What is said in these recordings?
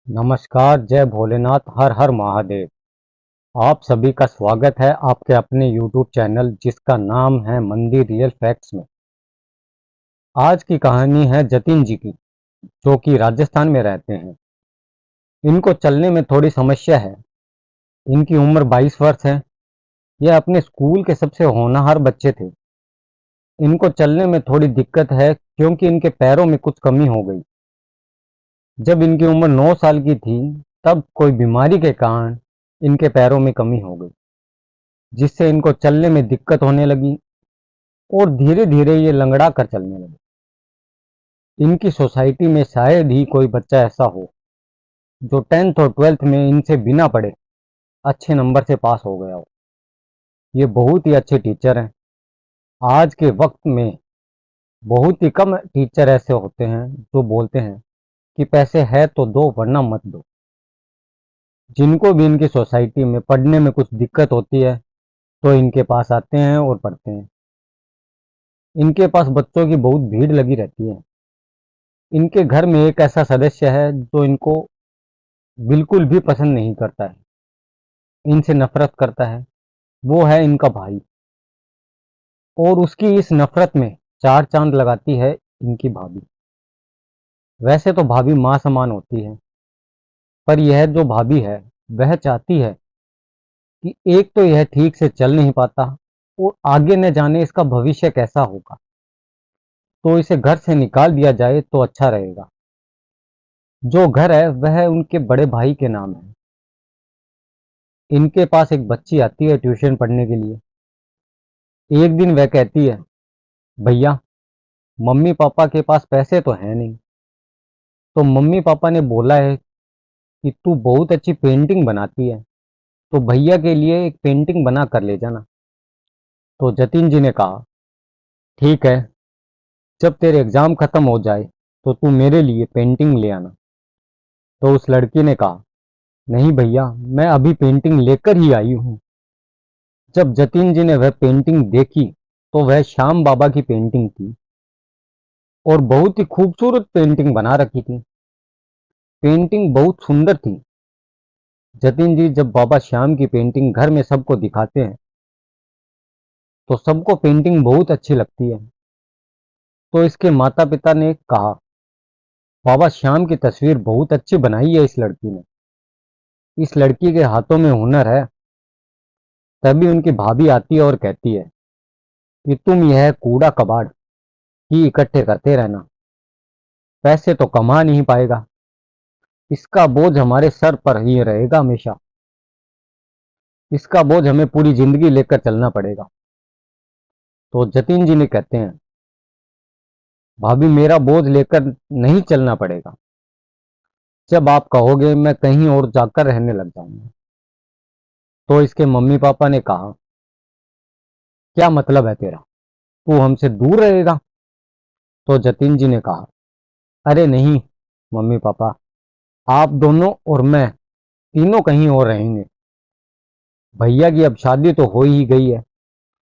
नमस्कार, जय भोलेनाथ, हर हर महादेव। आप सभी का स्वागत है आपके अपने YouTube चैनल जिसका नाम है मंदिर रियल फैक्ट्स में। आज की कहानी है जतिन जी की, जो कि राजस्थान में रहते हैं। इनको चलने में थोड़ी समस्या है। इनकी उम्र 22 वर्ष है। ये अपने स्कूल के सबसे होनहार बच्चे थे। इनको चलने में थोड़ी दिक्कत है क्योंकि इनके पैरों में कुछ कमी हो गई। जब इनकी उम्र 9 साल की थी, तब कोई बीमारी के कारण इनके पैरों में कमी हो गई, जिससे इनको चलने में दिक्कत होने लगी और धीरे धीरे ये लंगड़ा कर चलने लगे। इनकी सोसाइटी में शायद ही कोई बच्चा ऐसा हो जो 10th और 12th में इनसे बिना पढ़े अच्छे नंबर से पास हो गया हो। ये बहुत ही अच्छे टीचर हैं। आज के वक्त में बहुत ही कम टीचर ऐसे होते हैं जो बोलते हैं कि पैसे है तो दो वरना मत दो। जिनको भी इनकी सोसाइटी में पढ़ने में कुछ दिक्कत होती है तो इनके पास आते हैं और पढ़ते हैं। इनके पास बच्चों की बहुत भीड़ लगी रहती है। इनके घर में एक ऐसा सदस्य है जो इनको बिल्कुल भी पसंद नहीं करता है, इनसे नफरत करता है। वो है इनका भाई। और उसकी इस नफरत में चार चांद लगाती है इनकी भाभी। वैसे तो भाभी माँ समान होती है, पर यह जो भाभी है वह चाहती है कि एक तो यह ठीक से चल नहीं पाता और आगे न जाने इसका भविष्य कैसा होगा, तो इसे घर से निकाल दिया जाए तो अच्छा रहेगा। जो घर है वह उनके बड़े भाई के नाम है। इनके पास एक बच्ची आती है ट्यूशन पढ़ने के लिए। एक दिन वह कहती है, भैया, मम्मी पापा के पास पैसे तो है नहीं, तो मम्मी पापा ने बोला है कि तू बहुत अच्छी पेंटिंग बनाती है, तो भैया के लिए एक पेंटिंग बना कर ले जाना। तो जतिन जी ने कहा, ठीक है, जब तेरे एग्जाम खत्म हो जाए तो तू मेरे लिए पेंटिंग ले आना। तो उस लड़की ने कहा, नहीं भैया, मैं अभी पेंटिंग लेकर ही आई हूँ। जब जतिन जी ने वह पेंटिंग देखी तो वह श्याम बाबा की पेंटिंग थी और बहुत ही खूबसूरत पेंटिंग बना रखी थी। पेंटिंग बहुत सुंदर थी। जतिन जी जब बाबा श्याम की पेंटिंग घर में सबको दिखाते हैं तो सबको पेंटिंग बहुत अच्छी लगती है। तो इसके माता पिता ने कहा, बाबा श्याम की तस्वीर बहुत अच्छी बनाई है इस लड़की ने, इस लड़की के हाथों में हुनर है। तभी उनकी भाभी आती है और कहती है कि तुम यह कूड़ा कबाड़ ही इकट्ठे करते रहना, पैसे तो कमा नहीं पाएगा, इसका बोझ हमारे सर पर ही रहेगा हमेशा, इसका बोझ हमें पूरी जिंदगी लेकर चलना पड़ेगा। तो जतिन जी ने कहते हैं, भाभी, मेरा बोझ लेकर नहीं चलना पड़ेगा। जब आप कहोगे मैं कहीं और जाकर रहने लग जाऊंगा। तो इसके मम्मी पापा ने कहा, क्या मतलब है तेरा, तू हमसे दूर रहेगा? तो जतिन जी ने कहा, अरे नहीं मम्मी पापा, आप दोनों और मैं तीनों कहीं और रहेंगे। भैया की अब शादी तो हो ही गई है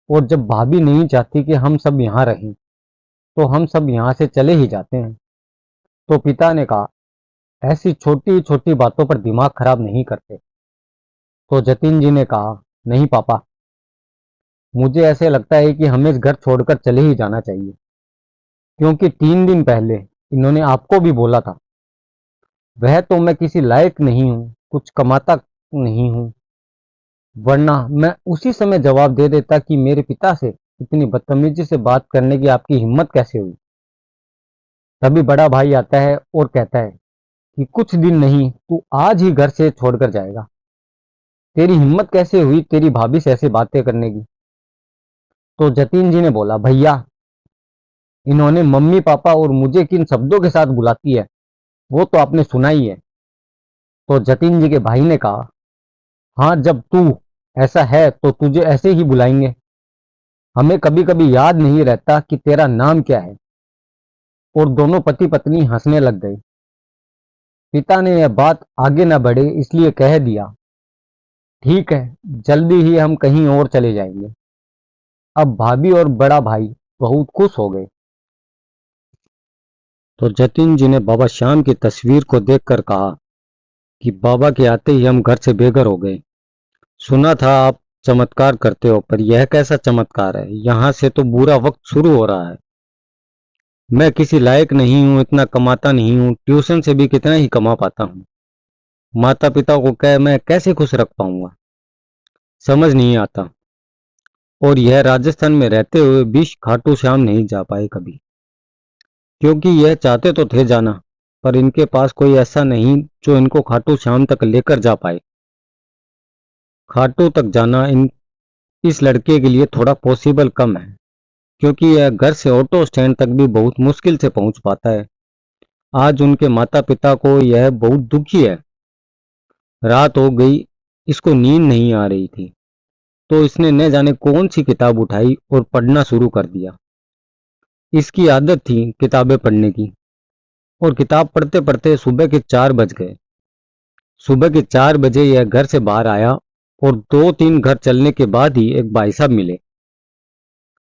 और जब भाभी नहीं चाहती कि हम सब यहाँ रहें तो हम सब यहाँ से चले ही जाते हैं। तो पिता ने कहा, ऐसी छोटी छोटी बातों पर दिमाग खराब नहीं करते। तो जतिन जी ने कहा, नहीं पापा, मुझे ऐसे लगता है कि हमें इस घर छोड़कर चले ही जाना चाहिए, क्योंकि 3 दिन पहले इन्होंने आपको भी बोला था। वह तो मैं किसी लायक नहीं हूँ, कुछ कमाता नहीं हूँ, वरना मैं उसी समय जवाब दे देता कि मेरे पिता से इतनी बदतमीजी से बात करने की आपकी हिम्मत कैसे हुई। तभी बड़ा भाई आता है और कहता है कि कुछ दिन नहीं, तू आज ही घर से छोड़कर जाएगा। तेरी हिम्मत कैसे हुई तेरी भाभी से ऐसी बातें करने की? तो जतीन जी ने बोला, भैया, इन्होंने मम्मी पापा और मुझे किन शब्दों के साथ बुलाती है वो तो आपने सुना ही है। तो जतीन जी के भाई ने कहा, हाँ, जब तू ऐसा है तो तुझे ऐसे ही बुलाएंगे, हमें कभी कभी याद नहीं रहता कि तेरा नाम क्या है। और दोनों पति पत्नी हंसने लग गए। पिता ने यह बात आगे न बढ़े इसलिए कह दिया, ठीक है, जल्दी ही हम कहीं और चले जाएंगे। अब भाभी और बड़ा भाई बहुत खुश हो गए। तो जतिन जी ने बाबा श्याम की तस्वीर को देखकर कहा, कि बाबा के आते ही हम घर से बेघर हो गए। सुना था आप चमत्कार करते हो, पर यह कैसा चमत्कार है? यहाँ से तो बुरा वक्त शुरू हो रहा है। मैं किसी लायक नहीं हूँ, इतना कमाता नहीं हूँ, ट्यूशन से भी कितना ही कमा पाता हूँ। माता पिता को कह मैं कैसे खुश रख पाऊंगा, समझ नहीं आता। और यह राजस्थान में रहते हुए भी खाटू श्याम नहीं जा पाए कभी, क्योंकि यह चाहते तो थे जाना, पर इनके पास कोई ऐसा नहीं जो इनको खाटू श्याम तक लेकर जा पाए। खाटू तक जाना इस लड़के के लिए थोड़ा पॉसिबल कम है, क्योंकि यह घर से ऑटो स्टैंड तक भी बहुत मुश्किल से पहुंच पाता है। आज उनके माता पिता को यह बहुत दुखी है। रात हो गई, इसको नींद नहीं आ रही थी, तो इसने न जाने कौन सी किताब उठाई और पढ़ना शुरू कर दिया। इसकी आदत थी किताबें पढ़ने की, और किताब पढ़ते पढ़ते सुबह के 4 बज गए। सुबह के 4 बजे यह घर से बाहर आया, और 2-3 घर चलने के बाद ही एक भाई साहब मिले,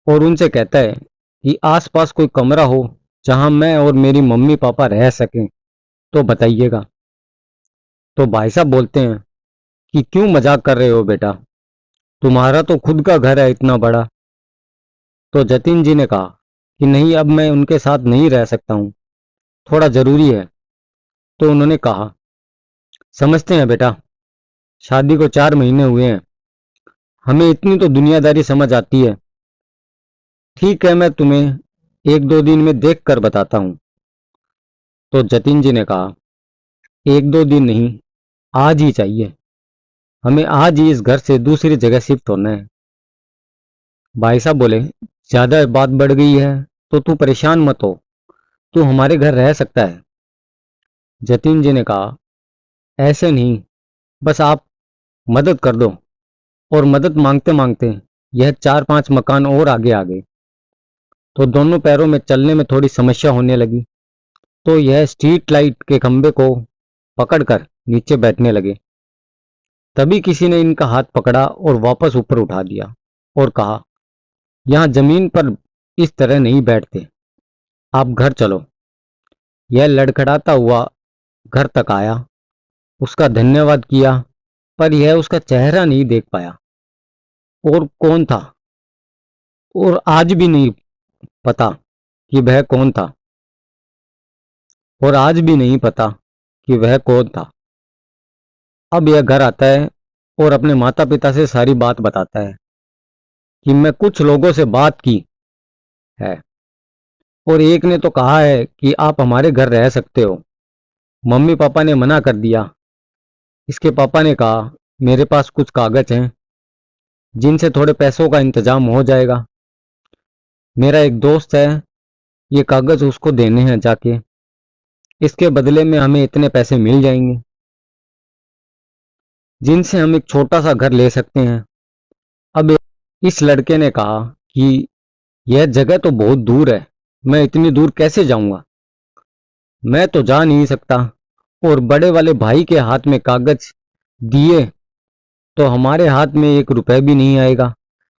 और उनसे कहता है कि आसपास कोई कमरा हो जहां मैं और मेरी मम्मी पापा रह सकें तो बताइएगा। तो भाई साहब बोलते हैं कि क्यों मजाक कर रहे हो बेटा, तुम्हारा तो खुद का घर है इतना बड़ा। तो जतिन जी ने कहा कि नहीं, अब मैं उनके साथ नहीं रह सकता हूँ, थोड़ा जरूरी है। तो उन्होंने कहा समझते हैं बेटा, शादी को 4 महीने हुए हैं, हमें इतनी तो दुनियादारी समझ आती है। ठीक है, मैं तुम्हें 1-2 दिन में देख कर बताता हूँ। तो जतिन जी ने कहा 1-2 दिन नहीं, आज ही चाहिए, हमें आज ही इस घर से दूसरी जगह शिफ्ट होना है। भाई साहब बोले ज्यादा बात बढ़ गई है तो तू परेशान मत हो, तू हमारे घर रह सकता है। जतिन जी ने कहा ऐसे नहीं, बस आप मदद कर दो। और मदद मांगते मांगते यह 4-5 मकान और आगे आ गए, तो दोनों पैरों में चलने में थोड़ी समस्या होने लगी। तो यह स्ट्रीट लाइट के खंबे को पकड़कर नीचे बैठने लगे। तभी किसी ने इनका हाथ पकड़ा और वापस ऊपर उठा दिया और कहा यहां जमीन पर इस तरह नहीं बैठते, आप घर चलो। यह लड़खड़ाता हुआ घर तक आया, उसका धन्यवाद किया, पर यह उसका चेहरा नहीं देख पाया, और कौन था, और आज भी नहीं पता कि वह कौन था, और आज भी नहीं पता कि वह कौन था। अब यह घर आता है और अपने माता पिता से सारी बात बताता है कि मैं कुछ लोगों से बात की है, और एक ने तो कहा है कि आप हमारे घर रह सकते हो, मम्मी पापा ने मना कर दिया। इसके पापा ने कहा मेरे पास कुछ कागज हैं जिनसे थोड़े पैसों का इंतजाम हो जाएगा। मेरा एक दोस्त है, ये कागज उसको देने हैं जाके, इसके बदले में हमें इतने पैसे मिल जाएंगे जिनसे हम एक छोटा सा घर ले सकते हैं। अब इस लड़के ने कहा कि यह जगह तो बहुत दूर है, मैं इतनी दूर कैसे जाऊंगा, मैं तो जा नहीं सकता, और बड़े वाले भाई के हाथ में कागज दिए तो हमारे हाथ में 1 रुपए भी नहीं आएगा।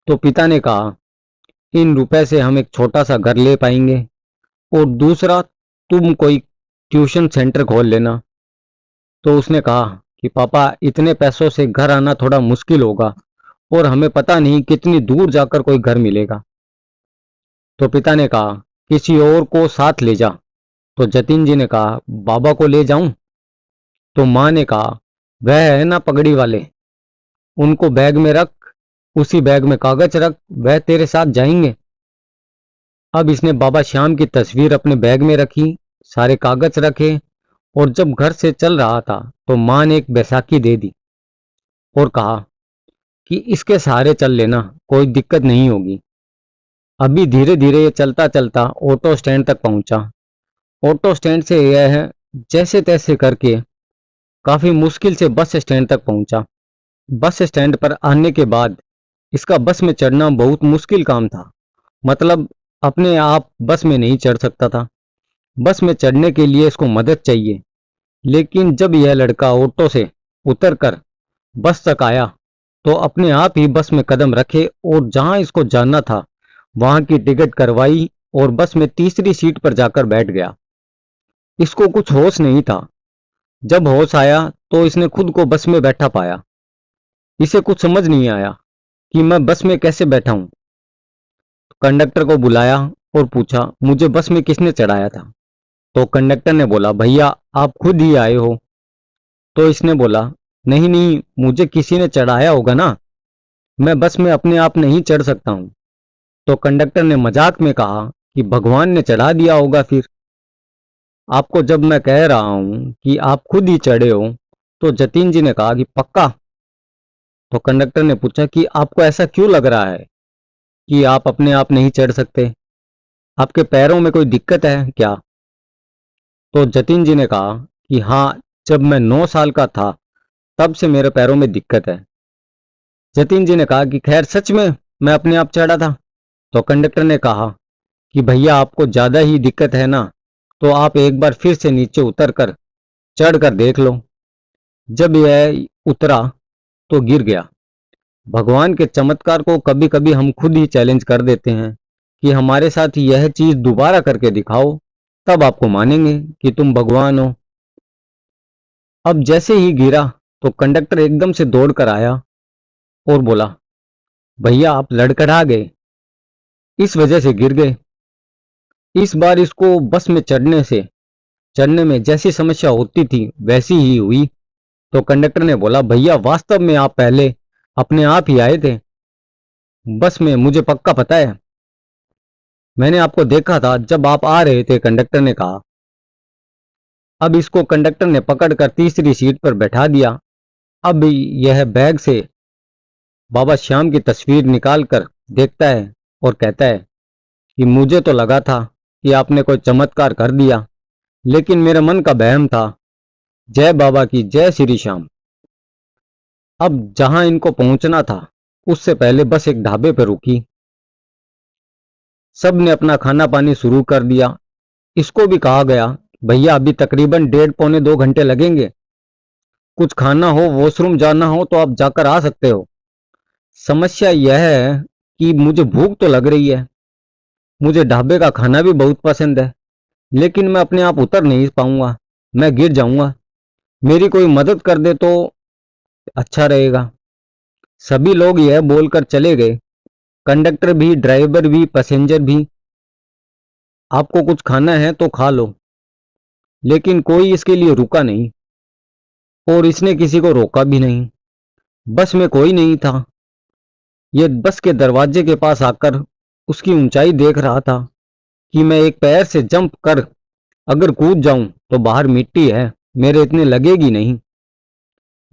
तो पिता ने कहा इन रुपए से हम एक छोटा सा घर ले पाएंगे, और दूसरा तुम कोई ट्यूशन सेंटर खोल लेना। तो उसने कहा कि पापा इतने पैसों से घर आना थोड़ा मुश्किल होगा, और हमें पता नहीं कितनी दूर जाकर कोई घर मिलेगा। तो पिता ने कहा किसी और को साथ ले जा। तो जतिन जी ने कहा बाबा को ले जाऊं? तो माँ ने कहा वह है ना पगड़ी वाले, उनको बैग में रख, उसी बैग में कागज रख, वह तेरे साथ जाएंगे। अब इसने बाबा श्याम की तस्वीर अपने बैग में रखी, सारे कागज रखे, और जब घर से चल रहा था तो माँ ने एक बैसाखी दे दी और कहा कि इसके सहारे चल लेना, कोई दिक्कत नहीं होगी। अभी धीरे धीरे ये चलता चलता ऑटो स्टैंड तक पहुंचा। ऑटो स्टैंड से यह जैसे तैसे करके काफी मुश्किल से बस स्टैंड तक पहुंचा। बस स्टैंड पर आने के बाद इसका बस में चढ़ना बहुत मुश्किल काम था, मतलब अपने आप बस में नहीं चढ़ सकता था। बस में चढ़ने के लिए इसको मदद चाहिए। लेकिन जब यह लड़का ऑटो से उतरकर बस तक आया तो अपने आप ही बस में कदम रखे, और जहां इसको जाना था वहां की टिकट करवाई और बस में तीसरी सीट पर जाकर बैठ गया। इसको कुछ होश नहीं था। जब होश आया तो इसने खुद को बस में बैठा पाया। इसे कुछ समझ नहीं आया कि मैं बस में कैसे बैठा हूं। कंडक्टर को बुलाया और पूछा, मुझे बस में किसने चढ़ाया था? तो कंडक्टर ने बोला, भैया आप खुद ही आए हो। तो इसने बोला, नहीं नहीं, मुझे किसी ने चढ़ाया होगा ना, मैं बस में अपने आप नहीं चढ़ सकता हूं। तो कंडक्टर ने मजाक में कहा कि भगवान ने चढ़ा दिया होगा फिर। आपको जब मैं कह रहा हूं कि आप खुद ही चढ़े हो। तो जतीन जी ने कहा कि पक्का? तो कंडक्टर ने पूछा कि आपको ऐसा क्यों लग रहा है कि आप अपने आप नहीं चढ़ सकते? आपके पैरों में कोई दिक्कत है क्या? तो जतीन जी ने कहा कि हाँ, जब मैं 9 साल का था तब से मेरे पैरों में दिक्कत है। जतीन जी ने कहा कि खैर सच में मैं अपने आप चढ़ा था? तो कंडक्टर ने कहा कि भैया आपको ज्यादा ही दिक्कत है ना, तो आप एक बार फिर से नीचे उतर कर चढ़ कर देख लो। जब यह उतरा तो गिर गया। भगवान के चमत्कार को कभी कभी हम खुद ही चैलेंज कर देते हैं कि हमारे साथ यह चीज दोबारा करके दिखाओ, तब आपको मानेंगे कि तुम भगवान हो। अब जैसे ही गिरा तो कंडक्टर एकदम से दौड़ कर आया और बोला, भैया आप लड़खड़ा गए, इस वजह से गिर गए। इस बार इसको बस में चढ़ने में जैसी समस्या होती थी वैसी ही हुई। तो कंडक्टर ने बोला, भैया वास्तव में आप पहले अपने आप ही आए थे बस में, मुझे पक्का पता है, मैंने आपको देखा था जब आप आ रहे थे, कंडक्टर ने कहा। अब इसको कंडक्टर ने पकड़कर तीसरी सीट पर बैठा दिया। अब यह बैग से बाबा श्याम की तस्वीर निकाल कर देखता है और कहता है कि मुझे तो लगा था कि आपने कोई चमत्कार कर दिया, लेकिन मेरे मन का वहम था। जय बाबा की जय श्री श्याम। अब जहां इनको पहुंचना था उससे पहले बस एक ढाबे पर रुकी। सब ने अपना खाना पानी शुरू कर दिया। इसको भी कहा गया, भैया अभी तकरीबन 1.5 पौने 2 घंटे लगेंगे, कुछ खाना हो, वॉशरूम जाना हो तो आप जाकर आ सकते हो। समस्या यह है कि मुझे भूख तो लग रही है, मुझे ढाबे का खाना भी बहुत पसंद है, लेकिन मैं अपने आप उतर नहीं पाऊंगा, मैं गिर जाऊंगा, मेरी कोई मदद कर दे तो अच्छा रहेगा। सभी लोग यह बोलकर चले गए, कंडक्टर भी, ड्राइवर भी, पैसेंजर भी। आपको कुछ खाना है तो खा लो। लेकिन कोई इसके लिए रुका नहीं और इसने किसी को रोका भी नहीं। बस में कोई नहीं था। यह बस के दरवाजे के पास आकर उसकी ऊंचाई देख रहा था कि मैं एक पैर से जंप कर अगर कूद जाऊं तो बाहर मिट्टी है, मेरे इतने लगेगी नहीं।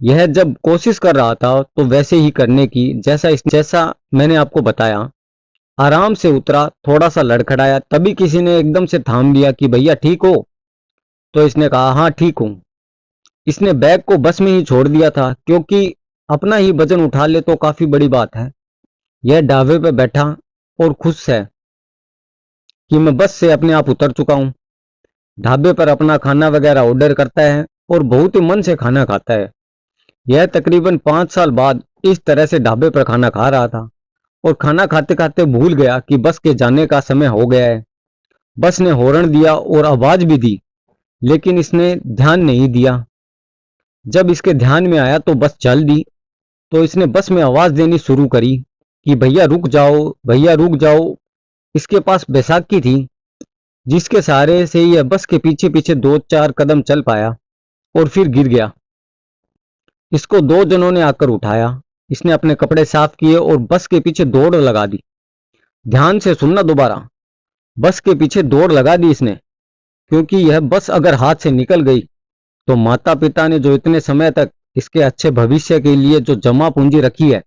यह जब कोशिश कर रहा था तो वैसे ही करने की जैसा मैंने आपको बताया। आराम से उतरा, थोड़ा सा लड़खड़ाया, तभी किसी ने एकदम से थाम लिया कि भैया ठीक हो? तो इसने कहा, हाँ ठीक हूं। इसने बैग को बस में ही छोड़ दिया था, क्योंकि अपना ही वजन उठा ले तो काफी बड़ी बात है। यह ढाबे पे बैठा और खुश है कि मैं बस से अपने आप उतर चुका हूं। ढाबे पर अपना खाना वगैरह ऑर्डर करता है और बहुत ही मन से खाना खाता है। यह तकरीबन 5 साल बाद इस तरह से ढाबे पर खाना खा रहा था और खाना खाते खाते भूल गया कि बस के जाने का समय हो गया है। बस ने हॉर्न दिया और आवाज भी दी, लेकिन इसने ध्यान नहीं दिया। जब इसके ध्यान में आया तो बस चल दी। तो इसने बस में आवाज देनी शुरू करी कि भैया रुक जाओ, भैया रुक जाओ। इसके पास बैसाखी थी जिसके सहारे से यह बस के पीछे पीछे 2-4 कदम चल पाया और फिर गिर गया। इसको 2 जनों ने आकर उठाया। इसने अपने कपड़े साफ किए और बस के पीछे दौड़ लगा दी। ध्यान से सुनना दोबारा, बस के पीछे दौड़ लगा दी इसने, क्योंकि यह बस अगर हाथ से निकल गई तो माता पिता ने जो इतने समय तक इसके अच्छे भविष्य के लिए जो जमा पूंजी रखी है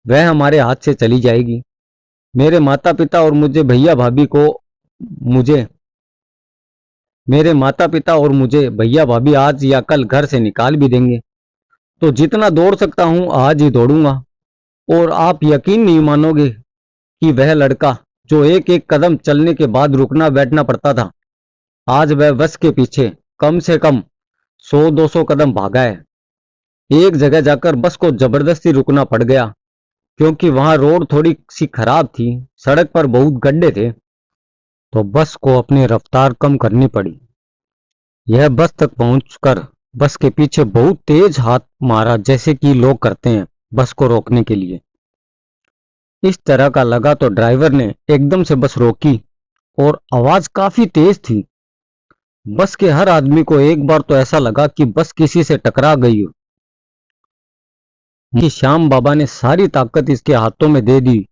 वह हमारे हाथ से चली जाएगी। मेरे माता पिता और मुझे भैया भाभी को मुझे मेरे माता पिता और मुझे भैया भाभी आज या कल घर से निकाल भी देंगे। तो जितना दौड़ सकता हूं आज ही दौड़ूंगा। और आप यकीन नहीं मानोगे कि वह लड़का जो एक एक कदम चलने के बाद रुकना बैठना पड़ता था, आज वह बस के पीछे कम से कम 100-200 कदम भागा है। एक जगह जाकर बस को जबरदस्ती रुकना पड़ गया, क्योंकि वहां रोड थोड़ी सी खराब थी, सड़क पर बहुत गड्ढे थे, तो बस को अपनी रफ्तार कम करनी पड़ी। यह बस तक पहुंचकर बस के पीछे बहुत तेज हाथ मारा, जैसे कि लोग करते हैं बस को रोकने के लिए। इस तरह का लगा तो ड्राइवर ने एकदम से बस रोकी और आवाज काफी तेज थी। बस के हर आदमी को एक बार तो ऐसा लगा कि बस किसी से टकरा गई हो। कि श्याम बाबा ने सारी ताकत इसके हाथों में दे दी।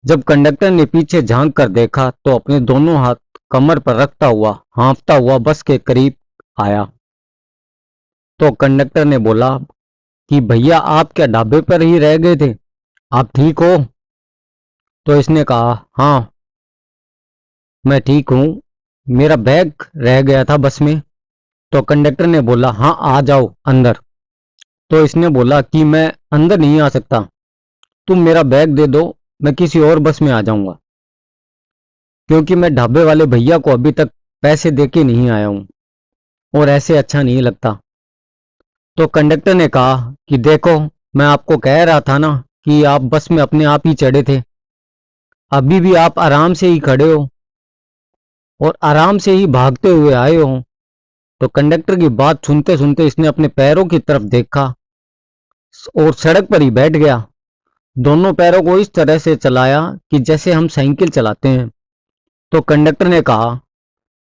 जब कंडक्टर ने पीछे झांक कर देखा तो अपने दोनों हाथ कमर पर रखता हुआ हाँफता हुआ बस के करीब आया। तो कंडक्टर ने बोला कि भैया, आप क्या ढाबे पर ही रह गए थे? आप ठीक हो? तो इसने कहा, हाँ मैं ठीक हूं, मेरा बैग रह गया था बस में। तो कंडक्टर ने बोला, हाँ आ जाओ अंदर। तो इसने बोला कि मैं अंदर नहीं आ सकता, तुम मेरा बैग दे दो, मैं किसी और बस में आ जाऊंगा, क्योंकि मैं ढाबे वाले भैया को अभी तक पैसे दे के नहीं आया हूं और ऐसे अच्छा नहीं लगता। तो कंडक्टर ने कहा कि देखो, मैं आपको कह रहा था ना कि आप बस में अपने आप ही चढ़े थे, अभी भी आप आराम से ही खड़े हो और आराम से ही भागते हुए आए हो। तो कंडक्टर की बात सुनते सुनते इसने अपने पैरों की तरफ देखा और सड़क पर ही बैठ गया। दोनों पैरों को इस तरह से चलाया कि जैसे हम साइकिल चलाते हैं। तो कंडक्टर ने कहा,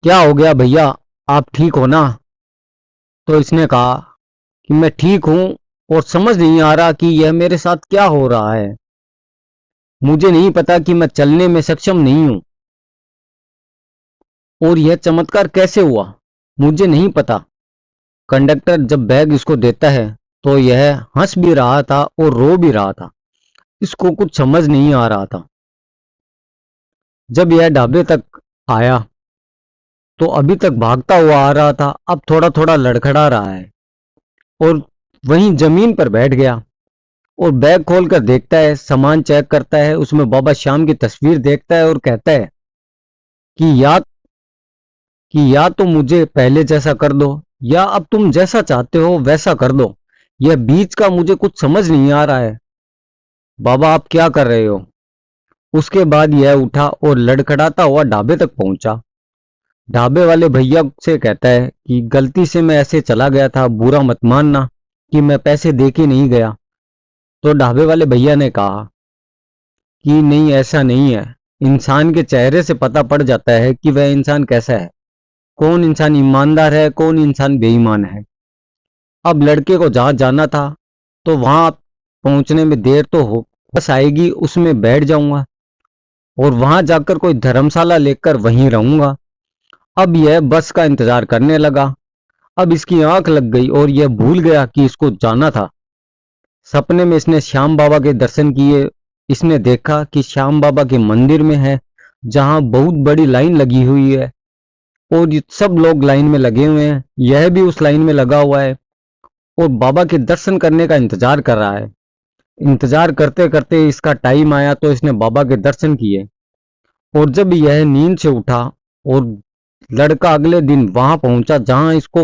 क्या हो गया भैया, आप ठीक हो ना? तो इसने कहा कि मैं ठीक हूं और समझ नहीं आ रहा कि यह मेरे साथ क्या हो रहा है। मुझे नहीं पता कि मैं चलने में सक्षम नहीं हूं और यह चमत्कार कैसे हुआ, मुझे नहीं पता। कंडक्टर जब बैग इसको देता है तो यह हंस भी रहा था और रो भी रहा था, इसको कुछ समझ नहीं आ रहा था। जब यह ढाबे तक आया तो अभी तक भागता हुआ आ रहा था, अब थोड़ा थोड़ा लड़खड़ा रहा है और वहीं जमीन पर बैठ गया और बैग खोलकर देखता है, सामान चेक करता है, उसमें बाबा श्याम की तस्वीर देखता है और कहता है कि या तो मुझे पहले जैसा कर दो या अब तुम जैसा चाहते हो वैसा कर दो, यह बीच का मुझे कुछ समझ नहीं आ रहा है। बाबा आप क्या कर रहे हो? उसके बाद यह उठा और लड़खड़ाता हुआ ढाबे तक पहुंचा। ढाबे वाले भैया से कहता है कि गलती से मैं ऐसे चला गया था, बुरा मत मानना कि मैं पैसे दे के नहीं गया। तो ढाबे वाले भैया ने कहा कि नहीं, ऐसा नहीं है, इंसान के चेहरे से पता पड़ जाता है कि वह इंसान कैसा है, कौन इंसान ईमानदार है, कौन इंसान बेईमान है। अब लड़के को जहां जाना था तो वहां पहुंचने में देर तो हो, बस आएगी उसमें बैठ जाऊंगा और वहां जाकर कोई धर्मशाला लेकर वहीं रहूंगा। अब यह बस का इंतजार करने लगा। अब इसकी आंख लग गई और यह भूल गया कि इसको जाना था। सपने में इसने श्याम बाबा के दर्शन किए। इसने देखा कि श्याम बाबा के मंदिर में है, जहां बहुत बड़ी लाइन लगी हुई है और ये सब लोग लाइन में लगे हुए हैं, यह भी उस लाइन में लगा हुआ है और बाबा के दर्शन करने का इंतजार कर रहा है। इंतजार करते करते इसका टाइम आया तो इसने बाबा के दर्शन किए और जब यह नींद से उठा और लड़का अगले दिन वहां पहुंचा जहां इसको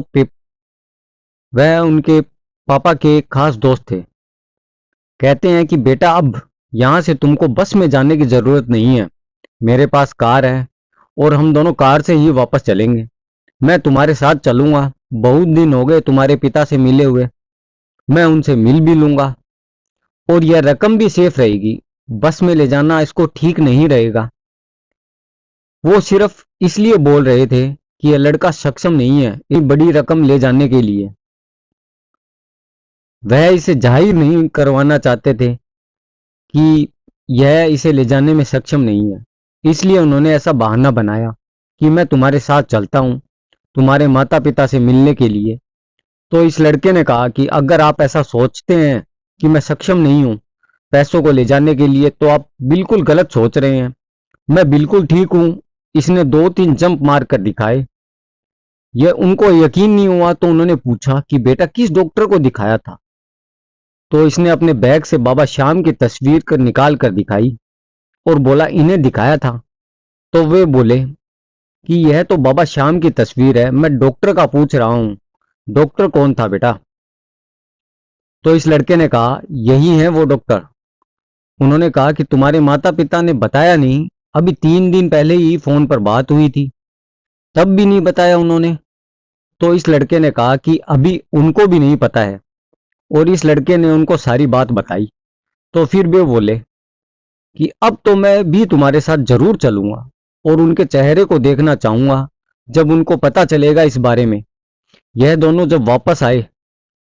वह उनके पापा के एक खास दोस्त थे। कहते हैं कि बेटा, अब यहां से तुमको बस में जाने की जरूरत नहीं है, मेरे पास कार है और हम दोनों कार से ही वापस चलेंगे। मैं तुम्हारे साथ चलूंगा, बहुत दिन हो गए तुम्हारे पिता से मिले हुए, मैं उनसे मिल भी लूंगा और यह रकम भी सेफ रहेगी। बस में ले जाना इसको ठीक नहीं रहेगा। वो सिर्फ इसलिए बोल रहे थे कि यह लड़का सक्षम नहीं है इतनी बड़ी रकम ले जाने के लिए। वह इसे जाहिर नहीं करवाना चाहते थे कि यह इसे ले जाने में सक्षम नहीं है, इसलिए उन्होंने ऐसा बहाना बनाया कि मैं तुम्हारे साथ चलता हूं तुम्हारे माता पिता से मिलने के लिए। तो इस लड़के ने कहा कि अगर आप ऐसा सोचते हैं कि मैं सक्षम नहीं हूं पैसों को ले जाने के लिए, तो आप बिल्कुल गलत सोच रहे हैं, मैं बिल्कुल ठीक हूं। इसने दो तीन जंप मार कर दिखाए। यह उनको यकीन नहीं हुआ तो उन्होंने पूछा कि बेटा, किस डॉक्टर को दिखाया था? तो इसने अपने बैग से बाबा श्याम की तस्वीर कर निकाल कर दिखाई और बोला, इन्हें दिखाया था। तो वे बोले कि यह तो बाबा श्याम की तस्वीर है, मैं डॉक्टर का पूछ रहा हूं, डॉक्टर कौन था बेटा? तो इस लड़के ने कहा, यही है वो डॉक्टर। उन्होंने कहा कि तुम्हारे माता पिता ने बताया नहीं, अभी 3 दिन पहले ही फोन पर बात हुई थी, तब भी नहीं बताया उन्होंने। तो इस लड़के ने कहा कि अभी उनको भी नहीं पता है, और इस लड़के ने उनको सारी बात बताई। तो फिर वे बोले कि अब तो मैं भी तुम्हारे साथ जरूर चलूंगा और उनके चेहरे को देखना चाहूंगा जब उनको पता चलेगा इस बारे में। यह दोनों जब वापस आए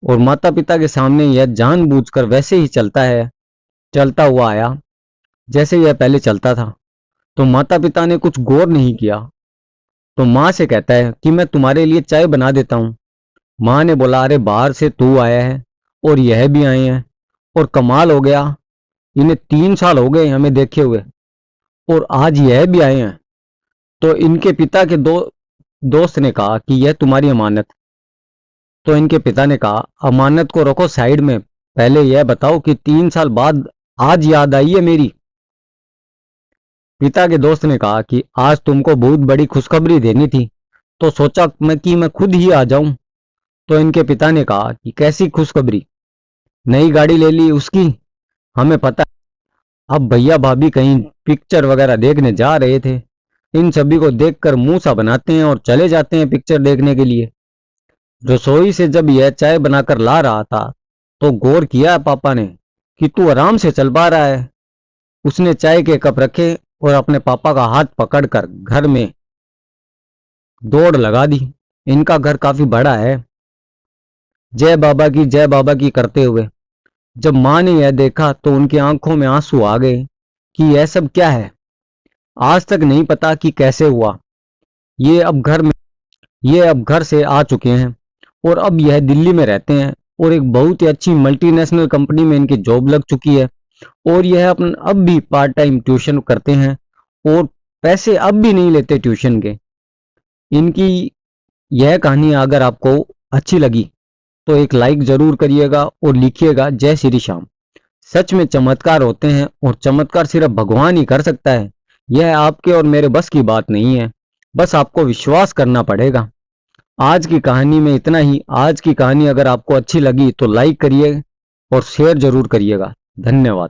और माता पिता के सामने यह जानबूझकर वैसे ही चलता हुआ आया जैसे यह पहले चलता था, तो माता पिता ने कुछ गौर नहीं किया। तो माँ से कहता है कि मैं तुम्हारे लिए चाय बना देता हूँ। माँ ने बोला, अरे बाहर से तू आया है और यह भी आए हैं, और कमाल हो गया, इन्हें 3 साल हो गए हमें देखे हुए और आज यह भी आए हैं। तो इनके पिता के दोस्त ने कहा कि यह तुम्हारी अमानत। तो इनके पिता ने कहा, अमानत को रखो साइड में, पहले यह बताओ कि 3 साल बाद आज याद आई है मेरी। पिता के दोस्त ने कहा कि आज तुमको बहुत बड़ी खुशखबरी देनी थी, तो सोचा मैं खुद ही आ जाऊं। तो इनके पिता ने कहा कि कैसी खुशखबरी? नई गाड़ी ले ली उसकी, हमें पता है। अब भैया भाभी कहीं पिक्चर वगैरह देखने जा रहे थे, इन सभी को देखकर मुंह सा बनाते हैं और चले जाते हैं पिक्चर देखने के लिए। रसोई से जब यह चाय बनाकर ला रहा था तो गौर किया पापा ने कि तू आराम से चल पा रहा है। उसने चाय के कप रखे और अपने पापा का हाथ पकड़कर घर में दौड़ लगा दी। इनका घर काफी बड़ा है। जय बाबा की करते हुए जब माँ ने यह देखा तो उनकी आंखों में आंसू आ गए कि यह सब क्या है। आज तक नहीं पता कि कैसे हुआ। ये अब घर में ये अब घर से आ चुके हैं और अब यह दिल्ली में रहते हैं और एक बहुत ही अच्छी मल्टीनेशनल कंपनी में इनकी जॉब लग चुकी है, और यह अपन अब भी पार्ट टाइम ट्यूशन करते हैं और पैसे अब भी नहीं लेते ट्यूशन के। इनकी यह कहानी अगर आपको अच्छी लगी तो एक लाइक जरूर करिएगा और लिखिएगा जय श्री श्याम। सच में चमत्कार होते हैं और चमत्कार सिर्फ भगवान ही कर सकता है। यह आपके और मेरे बस की बात नहीं है, बस आपको विश्वास करना पड़ेगा। आज की कहानी में इतना ही। आज की कहानी अगर आपको अच्छी लगी तो लाइक करिए और शेयर जरूर करिएगा। धन्यवाद।